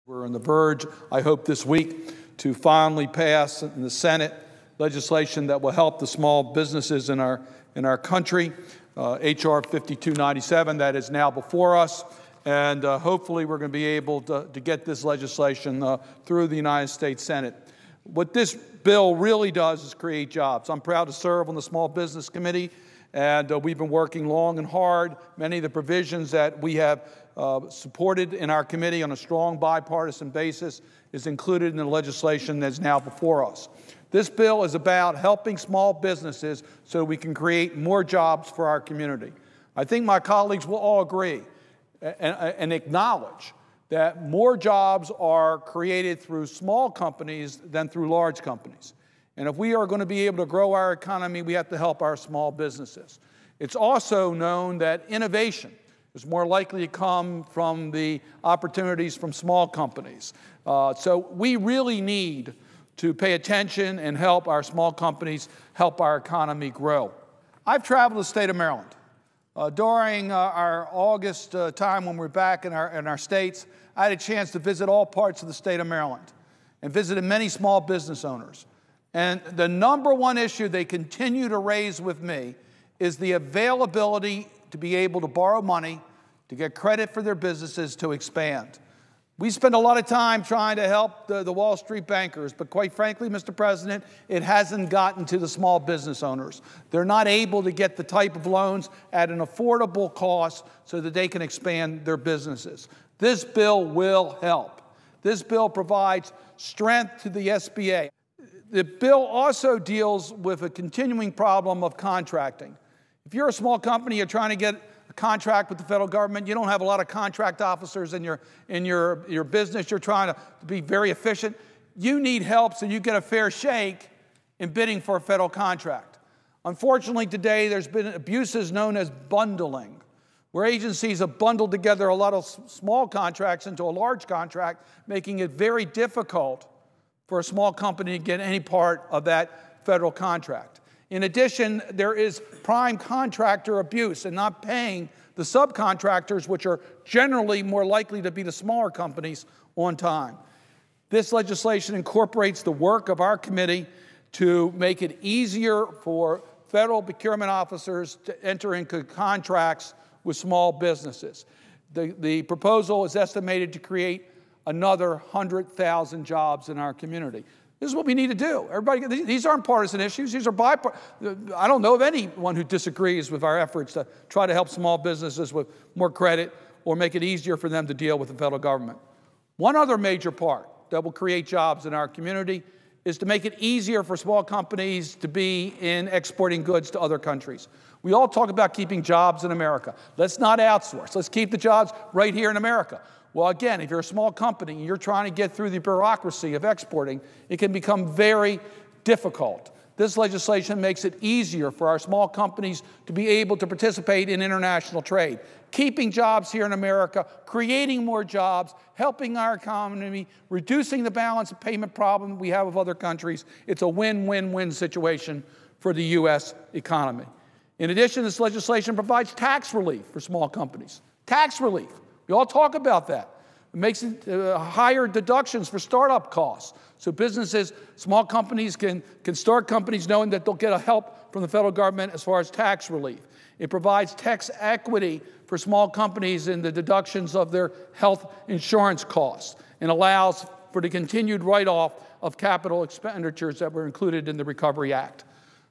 We're on the verge, I hope this week, to finally pass in the Senate legislation that will help the small businesses in our country, H.R. 5297, that is now before us. And hopefully we're going to be able to get this legislation through the United States Senate. What this bill really does is create jobs. I'm proud to serve on the Small Business Committee, and we've been working long and hard. Many of the provisions that we have supported in our committee on a strong bipartisan basis is included in the legislation that's now before us. This bill is about helping small businesses so we can create more jobs for our community. I think my colleagues will all agree and acknowledge that more jobs are created through small companies than through large companies. And if we are going to be able to grow our economy, we have to help our small businesses. It's also known that innovation is more likely to come from the opportunities from small companies. So we really need to pay attention and help our small companies, help our economy grow. I've traveled the state of Maryland. During our August time when we're back in our states, I had a chance to visit all parts of the state of Maryland and visited many small business owners. And the number one issue they continue to raise with me is the availability to be able to borrow money, to get credit for their businesses to expand. We spend a lot of time trying to help the Wall Street bankers, but quite frankly, Mr. President, it hasn't gotten to the small business owners. They're not able to get the type of loans at an affordable cost so that they can expand their businesses. This bill will help. This bill provides strength to the SBA. The bill also deals with a continuing problem of contracting. If you're a small company, you're trying to get a contract with the federal government, you don't have a lot of contract officers in your business, you're trying to be very efficient, you need help so you get a fair shake in bidding for a federal contract. Unfortunately, today there's been abuses known as bundling, where agencies have bundled together a lot of small contracts into a large contract, making it very difficult for a small company to get any part of that federal contract. In addition, there is prime contractor abuse and not paying the subcontractors, which are generally more likely to be the smaller companies, on time. This legislation incorporates the work of our committee to make it easier for federal procurement officers to enter into contracts with small businesses. The proposal is estimated to create another 100,000 jobs in our community. This is what we need to do. Everybody, these aren't partisan issues. These are bipartisan. I don't know of anyone who disagrees with our efforts to try to help small businesses with more credit or make it easier for them to deal with the federal government. One other major part that will create jobs in our community is to make it easier for small companies to be in exporting goods to other countries. We all talk about keeping jobs in America. Let's not outsource. Let's keep the jobs right here in America. Well, again, if you're a small company and you're trying to get through the bureaucracy of exporting, it can become very difficult. This legislation makes it easier for our small companies to be able to participate in international trade, keeping jobs here in America, creating more jobs, helping our economy, reducing the balance of payment problem we have with other countries. It's a win-win-win situation for the U.S. economy. In addition, this legislation provides tax relief for small companies. Tax relief. We all talk about that. It makes it higher deductions for startup costs. So businesses, small companies can start companies knowing that they'll get a help from the federal government as far as tax relief. It provides tax equity for small companies in the deductions of their health insurance costs and allows for the continued write-off of capital expenditures that were included in the Recovery Act.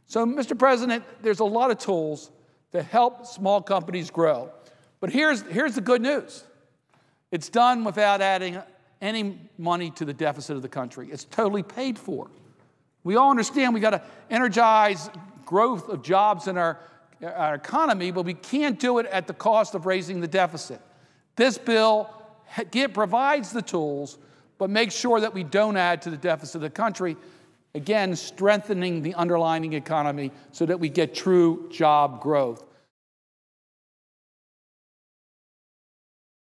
So, Mr. President, there's a lot of tools to help small companies grow. But here's the good news. It's done without adding any money to the deficit of the country. It's totally paid for. We all understand we got to energize growth of jobs in our economy, but we can't do it at the cost of raising the deficit. This bill provides the tools, but makes sure that we don't add to the deficit of the country, again, strengthening the underlying economy so that we get true job growth.